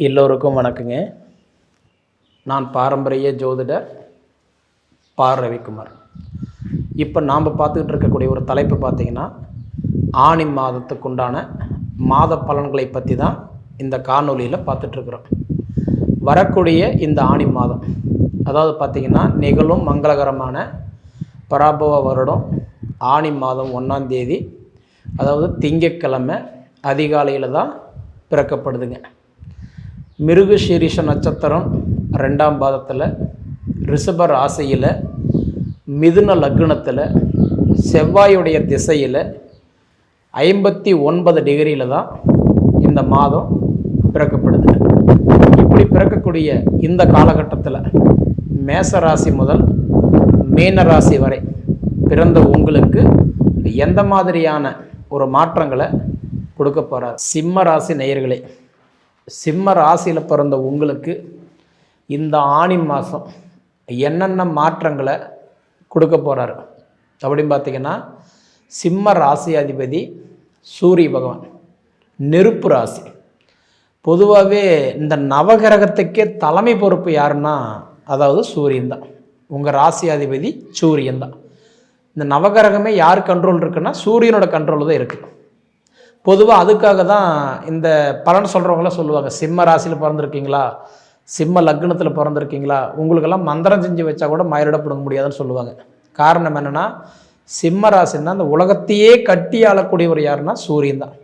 எல்லோருக்கும் வணக்கங்க. நான் பாரம்பரிய ஜோதிடர் ரவிக்குமார். இப்போ நாம் பார்த்துக்கிட்டு இருக்கக்கூடிய ஒரு தலைப்பு பார்த்திங்கன்னா, ஆணி மாதத்துக்குண்டான மாத பலன்களை பற்றி தான் இந்த காணொலியில் பார்த்துட்ருக்குறோம். வரக்கூடிய இந்த ஆணி மாதம், அதாவது பார்த்திங்கன்னா நிகழும் மங்களகரமான பராபவ வருடம் ஆணி மாதம் 1ஆம் தேதி, அதாவது திங்கட்கிழமை அதிகாலையில் தான் பிறக்கப்படுதுங்க. மிருகசீரிஷ நட்சத்திரம் 2ஆம் பாதத்தில், ரிஷப ராசியில், மிதுன லக்னத்தில், செவ்வாயுடைய திசையில் 59 டிகிரியில் தான் இந்த மாதம் பிறக்கப்படுது. இப்படி பிறக்கக்கூடிய இந்த காலகட்டத்தில் மேச ராசி முதல் மீன ராசி வரை பிறந்த உங்களுக்கு எந்த மாதிரியான ஒரு மாற்றங்களை கொடுக்க போகிறார்? சிம்ம ராசி நேயர்களே, சிம்ம ராசியில் பிறந்த உங்களுக்கு இந்த ஆணி மாதம் என்னென்ன மாற்றங்களை கொடுக்க போகிறாரு அப்படின்னு பார்த்திங்கன்னா, சிம்ம ராசி அதிபதி சூரிய பகவான், நெருப்பு ராசி. பொதுவாகவே இந்த நவகிரகத்துக்கே தலைமை பொறுப்பு யாருன்னா, அதாவது சூரியன் தான். உங்கள் ராசி அதிபதி சூரியன் தான். இந்த நவகிரகமே யார் கண்ட்ரோல் இருக்குன்னா சூரியனோட கண்ட்ரோல் தான் இருக்குது. பொதுவாக அதுக்காக தான் இந்த பலன் சொல்கிறவங்களாம் சொல்லுவாங்க, சிம்ம ராசியில் பிறந்திருக்கீங்களா, சிம்ம லக்னத்தில் பிறந்திருக்கீங்களா, உங்களுக்கெல்லாம் மந்திரம் செஞ்சு வச்சா கூட மயிரிட பிடுங்க முடியாதுன்னு சொல்லுவாங்க. காரணம் என்னென்னா, சிம்ம ராசின்னா அந்த உலகத்தையே கட்டி ஆளக்கூடியவர் யாருன்னா சூரியன் தான்.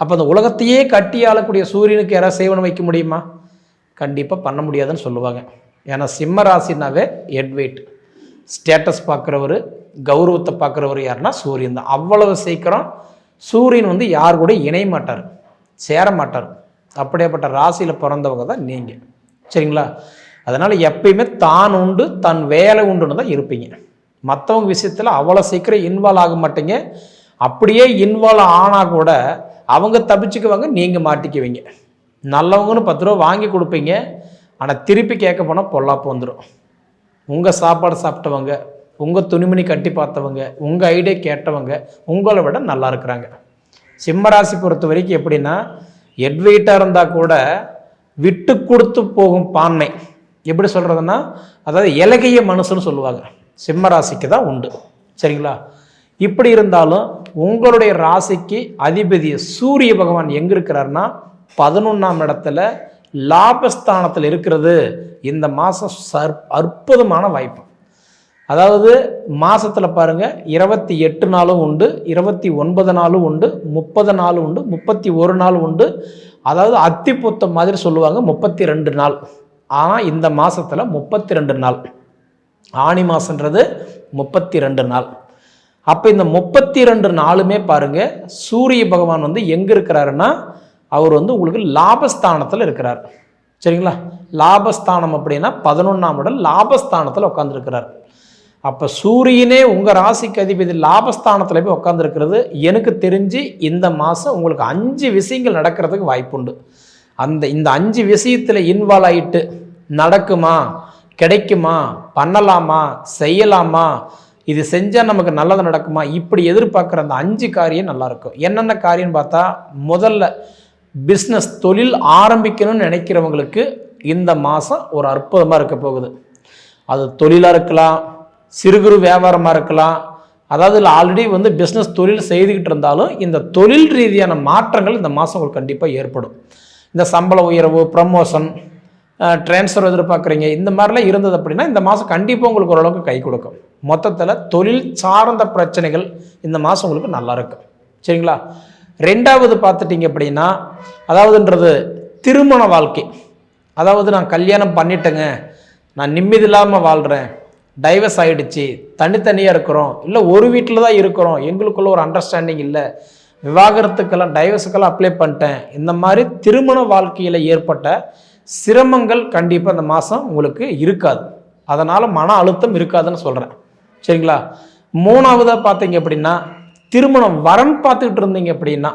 அப்போ அந்த உலகத்தையே கட்டி ஆளக்கூடிய சூரியனுக்கு யாராவது சேவனம் வைக்க முடியுமா? கண்டிப்பாக பண்ண முடியாதுன்னு சொல்லுவாங்க. ஏன்னா சிம்ம ராசினாவே ஹெட் வெயிட், ஸ்டேட்டஸ் பார்க்குறவர், கௌரவத்தை பார்க்குறவர் யாருன்னா சூரியன் தான். அவ்வளவு சீக்கிரம் சூரியன் யார் கூட இணைய மாட்டார், சேர மாட்டார். அப்படியேப்பட்ட ராசியில் பிறந்தவங்க தான் நீங்கள், சரிங்களா? அதனால் எப்பயுமே தான் உண்டு தன் வேலை உண்டுன்னு தான் இருப்பீங்க. மற்றவங்க விஷயத்தில் அவ்வளோ சீக்கிரம் இன்வால்வ் ஆக மாட்டீங்க. அப்படியே இன்வால்வ் ஆனால் கூட அவங்க தப்பிச்சுக்குவாங்க, நீங்கள் மாட்டிக்குவீங்க. நல்லவங்கன்னு 10 ரூபா வாங்கி கொடுப்பீங்க, ஆனால் திருப்பி கேட்க போனால் பொல்லாப்பு வந்துடும். உங்கள் சாப்பாடு சாப்பிட்டவங்க, உங்கள் துணிமணி கட்டி பார்த்தவங்க, உங்கள் ஐடியா கேட்டவங்க உங்களை விட நல்லா இருக்கிறாங்க. சிம்மராசி பொறுத்த வரைக்கும் எப்படின்னா, ஹெட் வெயிட்டாக இருந்தால் கூட விட்டு கொடுத்து போகும் பான்மை. எப்படி சொல்கிறதுன்னா, அதாவது இலகிய மனுஷன்னு சொல்லுவாங்க, சிம்மராசிக்கு தான் உண்டு, சரிங்களா? இப்படி இருந்தாலும் உங்களுடைய ராசிக்கு அதிபதி சூரிய பகவான் எங்கே இருக்கிறாருன்னா 11ஆம் இடத்துல லாபஸ்தானத்தில் இருக்கிறது. இந்த மாதம் அற்புதமான வாய்ப்பு. அதாவது மாதத்தில் பாருங்கள், 28 நாளும் உண்டு, 29 நாளும் உண்டு, 30 நாளும் உண்டு, 31 நாள் உண்டு. அதாவது அத்திப்புத்த மாதிரி சொல்லுவாங்க 32 நாள். ஆனால் இந்த மாதத்தில் 32 நாள். ஆணி மாதன்றது 32 நாள். அப்போ இந்த 32 நாளுமே பாருங்கள், சூரிய பகவான் எங்கே இருக்கிறாருன்னா, அவர் உங்களுக்கு லாபஸ்தானத்தில் இருக்கிறார், சரிங்களா? லாபஸ்தானம் அப்படின்னா 11ஆம் இடம் லாபஸ்தானத்தில் உட்காந்துருக்கிறார். அப்போ சூரியனே உங்கள் ராசிக்கு அதிபதி லாபஸ்தானத்தில் போய் உட்காந்துருக்கிறது. எனக்கு தெரிஞ்சு இந்த மாதம் உங்களுக்கு 5 விஷயங்கள் நடக்கிறதுக்கு வாய்ப்புண்டு. இந்த 5 விஷயத்தில் இன்வால்வ் ஆகிட்டு நடக்குமா, கிடைக்குமா, பண்ணலாமா, செய்யலாமா, இது செஞ்சால் நமக்கு நல்லது நடக்குமா, இப்படி எதிர்பார்க்குற அந்த 5 காரியம் நல்லாயிருக்கும். என்னென்ன காரியம்னு பார்த்தா, முதல்ல பிஸ்னஸ் தொழில் ஆரம்பிக்கணும்னு நினைக்கிறவங்களுக்கு இந்த மாதம் ஒரு அற்புதமாக இருக்க போகுது. அது தொழிலாக இருக்கலாம், சிறு குறு வியாபாரமாக இருக்கலாம். அதாவது ஆல்ரெடி பிஸ்னஸ் தொழில் செய்துக்கிட்டு இருந்தாலும் இந்த தொழில் ரீதியான மாற்றங்கள் இந்த மாதம் உங்களுக்கு கண்டிப்பாக ஏற்படும். இந்த சம்பள உயர்வு, ப்ரமோஷன், ட்ரான்ஸ்ஃபர் எதிர்பார்க்குறீங்க, இந்த மாதிரிலாம் இருந்தது அப்படின்னா இந்த மாதம் கண்டிப்பாக உங்களுக்கு ஓரளவுக்கு கை கொடுக்கும். மொத்தத்தில் தொழில் சார்ந்த பிரச்சனைகள் இந்த மாதம் உங்களுக்கு நல்லா இருக்கும், சரிங்களா? 2வது பார்த்துட்டிங்க அப்படின்னா, அதாவதுன்றது திருமண வாழ்க்கை. அதாவது நான் கல்யாணம் பண்ணிட்டேங்க, நான் நிம்மதி இல்லாமல் வாழ்கிறேன், டைவர்ஸ் ஆகிடுச்சு, தனித்தனியாக இருக்கிறோம், இல்லை ஒரு வீட்டில் தான் இருக்கிறோம், எங்களுக்குள்ள ஒரு அண்டர்ஸ்டாண்டிங் இல்லை, விவாகரத்துக்கெல்லாம் டைவர்ஸுக்கெல்லாம் அப்ளை பண்ணிட்டேன், இந்த மாதிரி திருமண வாழ்க்கையில் ஏற்பட்ட சிரமங்கள் கண்டிப்பாக இந்த மாதம் உங்களுக்கு இருக்காது. அதனால் மன அழுத்தம் இருக்காதுன்னு சொல்கிறேன், சரிங்களா? 3வதாக பார்த்தீங்க அப்படின்னா, திருமணம் வரன் பார்த்துக்கிட்டு இருந்தீங்க அப்படின்னா,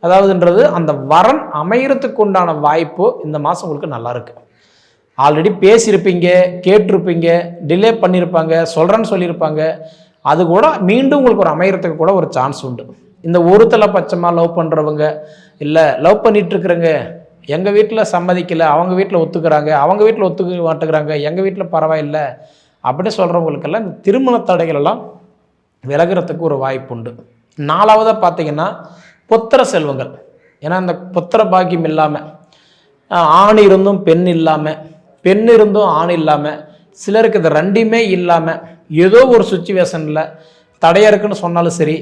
அதாவதுன்றது அந்த வரன் அமையறதுக்கு உண்டான வாய்ப்பு இந்த மாதம் உங்களுக்கு நல்லா இருக்கு. ஆல்ரெடி பேசியிருப்பீங்க, கேட்டிருப்பீங்க, டிலே பண்ணியிருப்பாங்க, சொல்கிறேன்னு சொல்லியிருப்பாங்க, அது கூட மீண்டும் உங்களுக்கு ஒரு அமையறதுக்கு கூட ஒரு சான்ஸ் உண்டு. இந்த ஒரு தலை பட்சமாக லவ் பண்ணுறவங்க, இல்லை லவ் பண்ணிகிட்ருக்குறங்க, எங்கள் வீட்டில் சம்மதிக்கலை, அவங்க வீட்டில் ஒத்துக்கிறாங்க, அவங்க வீட்டில் ஒத்துக்க மாட்டேங்கிறாங்க, எங்கள் வீட்டில் பரவாயில்லை அப்படின்னு சொல்கிறவங்களுக்கெல்லாம் இந்த திருமண தடைகள் எல்லாம் விலகிறதுக்கு ஒரு வாய்ப்பு உண்டு. 4வதாக பார்த்தீங்கன்னா புத்திர செல்வங்கள். ஏன்னா இந்த புத்திர பாக்கியம் இல்லாமல், ஆண் இருந்தும் பெண் இல்லாமல், பெண் இருந்தும் ஆண் இல்லாமல், சிலருக்கு இது ரெண்டுமே இல்லாமல் ஏதோ ஒரு சுச்சுவேஷனில் தடையாக இருக்குன்னு சொன்னாலும் சரி,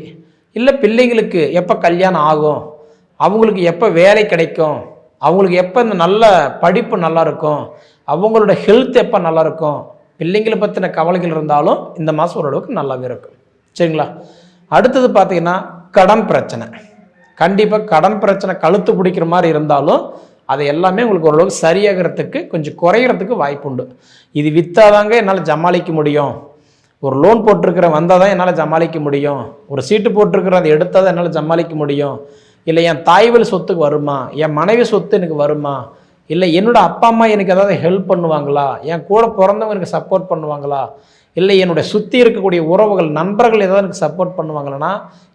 இல்லை பிள்ளைங்களுக்கு எப்போ கல்யாணம் ஆகும், அவங்களுக்கு எப்போ வேலை கிடைக்கும், அவங்களுக்கு எப்போ இந்த நல்ல படிப்பு நல்லா இருக்கும், அவங்களோட ஹெல்த் எப்போ நல்லா இருக்கும், பிள்ளைங்களை பற்றின கவலைகள் இருந்தாலும் இந்த மாதம் ஓரளவுக்கு நல்லாவே இருக்கும். சரிங்களா? அடுத்தது பார்த்தீங்கன்னா கடன் பிரச்சனை. கண்டிப்பாக கடன் பிரச்சனை கழுத்து பிடிக்கிற மாதிரி இருந்தாலும் அது எல்லாமே உங்களுக்கு ஓரளவுக்கு சரியாகிறதுக்கு கொஞ்சம் குறையிறதுக்கு வாய்ப்பு உண்டு. இது விற்றாதாங்க என்னால் சமாளிக்க முடியும், ஒரு லோன் போட்டிருக்கிறேன் வந்தால் தான் என்னால் சமாளிக்க முடியும், ஒரு சீட்டு போட்டிருக்கிறேன் அதை எடுத்தால் தான் என்னால் சமாளிக்க முடியும், இல்லை என் தாய்வழி சொத்துக்கு வருமா, என் மனைவி சொத்து எனக்கு வருமா, இல்லை என்னோடய அப்பா அம்மா எனக்கு ஏதாவது ஹெல்ப் பண்ணுவாங்களா, என் கூட பிறந்தவங்க எனக்கு சப்போர்ட் பண்ணுவாங்களா, இல்லை என்னுடைய சுற்றி இருக்கக்கூடிய உறவுகள் நண்பர்கள் ஏதாவது எனக்கு சப்போர்ட் பண்ணுவாங்களன்னா,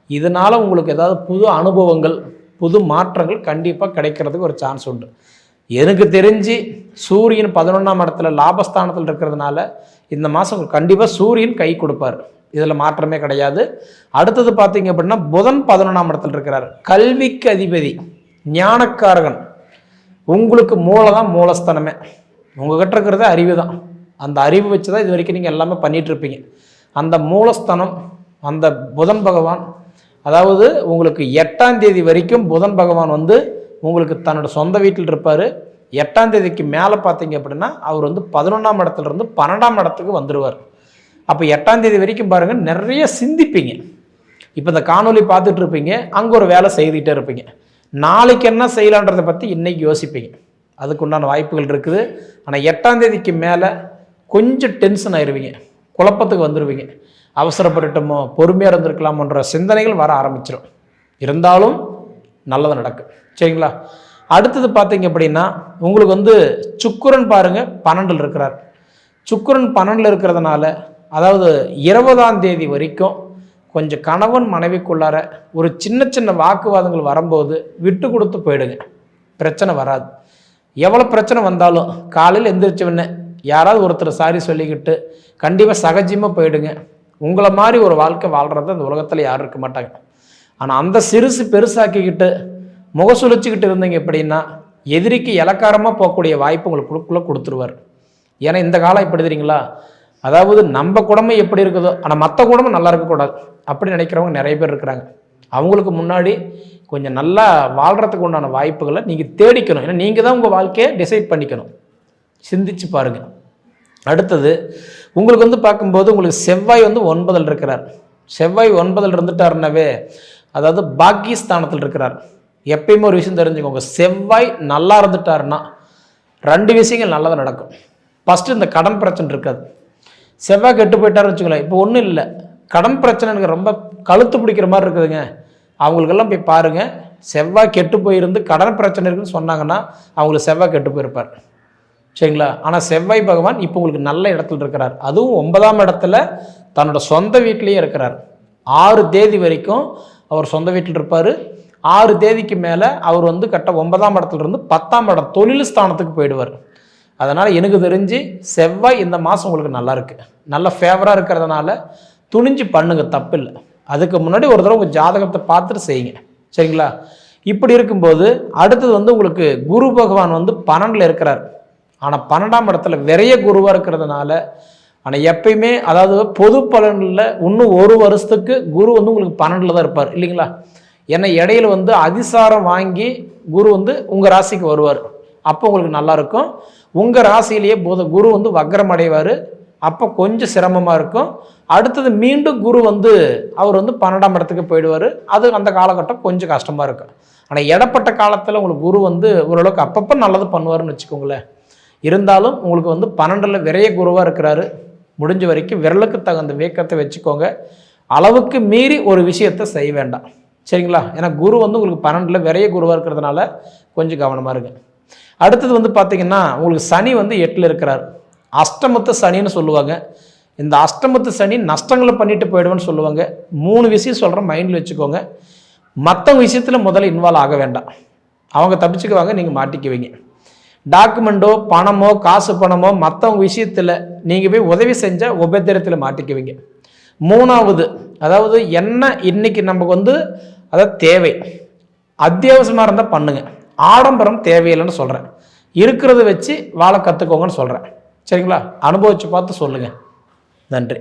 இதனால் உங்களுக்கு ஏதாவது புது அனுபவங்கள் புது மாற்றங்கள் கண்டிப்பாக கிடைக்கிறதுக்கு ஒரு சான்ஸ் உண்டு. எனக்கு தெரிஞ்சு சூரியன் 11ஆம் இடத்துல லாபஸ்தானத்தில் இருக்கிறதுனால இந்த மாதம் கண்டிப்பாக சூரியன் கை கொடுப்பார், இதில் மாற்றமே கிடையாது. அடுத்தது பார்த்தீங்க அப்படின்னா புதன் 11ஆம் இடத்துல இருக்கிறார், கல்விக்கு அதிபதி, ஞானக்காரகன். உங்களுக்கு மூளை தான் மூலஸ்தானமே, உங்ககிட்ட இருக்கிறது அறிவு தான், அந்த அறிவு வச்சு தான் இது வரைக்கும் நீங்கள் எல்லாமே பண்ணிகிட்ருப்பீங்க. அந்த மூலஸ்தானம் அந்த புதன் பகவான், அதாவது உங்களுக்கு 8ஆம் தேதி வரைக்கும் புதன் பகவான் வந்து உங்களுக்கு தன்னோட சொந்த வீட்டில் இருப்பார். 8ஆம் தேதிக்கு மேலே பார்த்தீங்க அப்படின்னா அவர் வந்து 11ஆம் இடத்துலேருந்து 12ஆம் இடத்துக்கு வந்துடுவார். அப்போ 8ஆம் தேதி வரைக்கும் பாருங்கள் நிறைய சிந்திப்பீங்க. இப்போ இந்த காணொலி பார்த்துட்டு இருப்பீங்க, அங்கே ஒரு வேலை செய்துகிட்டே இருப்பீங்க, நாளைக்கு என்ன செய்யலான்றதை பற்றி இன்றைக்கி யோசிப்பீங்க, அதுக்கு உண்டான வாய்ப்புகள் இருக்குது. ஆனால் 8ஆம் தேதிக்கு மேலே கொஞ்சம் டென்ஷன் ஆயிடுவீங்க, குழப்பத்துக்கு வந்துடுவீங்க, அவசரப்பட்டுட்டோமோ பொறுமையாக இருந்திருக்கலாமோன்ற சிந்தனைகள் வர ஆரம்பிச்சிடும். இருந்தாலும் நல்லது நடக்கும். சரிங்களா? அடுத்தது பார்த்தீங்க அப்படின்னா உங்களுக்கு வந்து சுக்கிரன் பாருங்கள் 12 இருக்கிறார். சுக்கிரன் 12 இருக்கிறதுனால அதாவது 20ஆம் தேதி வரைக்கும் கொஞ்சம் கணவன் மனைவிக்குள்ளார ஒரு சின்ன சின்ன வாக்குவாதங்கள் வரும்போது விட்டு கொடுத்து போயிடுங்க, பிரச்சனை வராது. எவ்வளோ பிரச்சனை வந்தாலும் காலையில் எந்திரிச்சவொடனே யாராவது ஒருத்தர் சாரி சொல்லிக்கிட்டு கண்டிப்பாக சகஜமாக போயிடுங்க. உங்களை மாதிரி ஒரு வாழ்க்கை வாழ்கிறது அந்த உலகத்தில் யாரும் இருக்க மாட்டாங்க. ஆனால் அந்த சிறுசு பெருசாக்கிக்கிட்டு முகசுழிச்சிக்கிட்டு இருந்தீங்க அப்படின்னா எதிரிக்கு இலக்காரமாக போகக்கூடிய வாய்ப்பு உங்களுக்குள்ளே கொடுத்துருவார். ஏன்னா இந்த காலம் இப்படி தெரியுங்களா, அதாவது நம்ம குடும்பம் எப்படி இருக்குதோ ஆனால் மற்ற குடும்பம் நல்லா இருக்கக்கூடாது அப்படி நினைக்கிறவங்க நிறைய பேர் இருக்கிறாங்க. அவங்களுக்கு முன்னாடி கொஞ்சம் நல்லா வாழ்கிறதுக்கு உண்டான வாய்ப்புகளை நீங்கள் தேடிக்கணும். ஏன்னா நீங்கள் தான் உங்கள் வாழ்க்கையை டிசைட் பண்ணிக்கணும். சிந்திச்சு பாருங்கள். அடுத்தது உங்களுக்கு வந்து பார்க்கும்போது உங்களுக்கு செவ்வாய் வந்து 9ல் இருக்கிறார். செவ்வாய் 9ல் இருந்துட்டாருனாவே அதாவது பாக்கியஸ்தானத்தில் இருக்கிறார். எப்பயுமே ஒரு விஷயம் தெரிஞ்சுக்கோங்க, செவ்வாய் நல்லா இருந்துட்டாருன்னா 2 விஷயங்கள் நல்லதாக நடக்கும். ஃபஸ்ட்டு இந்த கடன் பிரச்சனை இருக்காது. செவ்வாய் கெட்டு போயிட்டாருன்னு வச்சுக்கலாம், இப்போ ஒன்றும் இல்லை, கடன் பிரச்சனை எனக்கு ரொம்ப கழுத்து பிடிக்கிற மாதிரி இருக்குதுங்க, அவங்களுக்கெல்லாம் போய் பாருங்கள், செவ்வாய் கெட்டு போயிருந்து கடன் பிரச்சனை இருக்குன்னு சொன்னாங்கன்னா அவங்களுக்கு செவ்வாய் கெட்டு போயிருப்பார். சரிங்களா? ஆனால் செவ்வாய் பகவான் இப்போ உங்களுக்கு நல்ல இடத்துல இருக்கிறார், அதுவும் 9ஆம் இடத்துல தன்னோட சொந்த வீட்டிலேயே இருக்கிறார். 6 தேதி வரைக்கும் அவர் சொந்த வீட்டில் இருப்பார். 6 தேதிக்கு மேலே அவர் வந்து கரெக்டாக 9ஆம் இடத்துல இருந்து 10ஆம் இடம் தொழில் ஸ்தானத்துக்கு போயிடுவார். அதனால் எனக்கு தெரிஞ்சு செவ்வாய் இந்த மாதம் உங்களுக்கு நல்லா இருக்குது, நல்ல ஃபேவராக இருக்கிறதுனால துணிஞ்சு பண்ணுங்க, தப்பில்லை. அதுக்கு முன்னாடி ஒரு தடவை உங்கள் ஜாதகத்தை பார்த்துட்டு செய்யுங்க. சரிங்களா? இப்படி இருக்கும்போது அடுத்தது வந்து உங்களுக்கு குரு பகவான் வந்து 12ல் இருக்கிறார். ஆனால் 12ஆம் இடத்துல விரைய குருவாக இருக்கிறதுனால, ஆனால் எப்பயுமே அதாவது பொது பலனில் இன்னும் 1 வருஷத்துக்கு குரு வந்து உங்களுக்கு 12ல் தான் இருப்பார் இல்லைங்களா? ஏன்னா இடையில வந்து அதிசாரம் வாங்கி குரு வந்து உங்கள் ராசிக்கு வருவார். அப்போ உங்களுக்கு நல்லாயிருக்கும். உங்கள் ராசியிலேயே குரு வந்து வக்ரம் அடைவார். அப்போ கொஞ்சம் சிரமமாக இருக்கும். அடுத்தது மீண்டும் குரு வந்து அவர் வந்து 12ஆம் இடத்துக்கு போயிடுவார். அது அந்த காலகட்டம் கொஞ்சம் கஷ்டமாக இருக்கும். ஆனால் இடப்பட்ட காலத்தில் உங்களுக்கு குரு வந்து ஓரளவுக்கு அப்பப்போ நல்லது பண்ணுவார்னு வச்சுக்கோங்களேன். இருந்தாலும் உங்களுக்கு வந்து 12ல் விரைய குருவாக இருக்கிறாரு. முடிஞ்ச வரைக்கும் விரலுக்கு தகுந்த வேக்கத்தை வச்சுக்கோங்க. அளவுக்கு மீறி ஒரு விஷயத்தை செய்ய வேண்டாம். சரிங்களா? ஏன்னா குரு வந்து உங்களுக்கு 12ல் விரைய குருவாக இருக்கிறதுனால கொஞ்சம் கவனமாக இருங்க. அடுத்தது வந்து பார்த்திங்கன்னா உங்களுக்கு சனி வந்து 8ல் இருக்கிறார். அஷ்டமத்து சனின்னு சொல்லுவாங்க. இந்த அஷ்டமத்து சனி நஷ்டங்களை பண்ணிட்டு போயிடுவேன்னு சொல்லுவாங்க. 3 விஷயம் சொல்கிறேன், மைண்டில் வச்சுக்கோங்க. மற்ற விஷயத்தில் முதல்ல இன்வால்வ் ஆக வேண்டாம். அவங்க தப்பிச்சுக்குவாங்க, நீங்கள் மாட்டிக்குவீங்க. டாக்குமெண்ட்டோ பணமோ காசு பணமோ மற்றவங்க விஷயத்தில் நீங்கள் போய் உதவி செஞ்சால் உபத்திரத்தில் மாட்டிக்குவீங்க. மூணாவது, அதாவது என்ன இன்னைக்கு நமக்கு அதாவது தேவை, அத்தியாவசியமாக இருந்தால் பண்ணுங்க, ஆடம்பரம் தேவையில்லைன்னு சொல்கிறேன். இருக்கிறத வச்சு வாழ கற்றுக்கோங்கன்னு சொல்கிறேன். சரிங்களா? அனுபவித்து பார்த்து சொல்லுங்கள். நன்றி.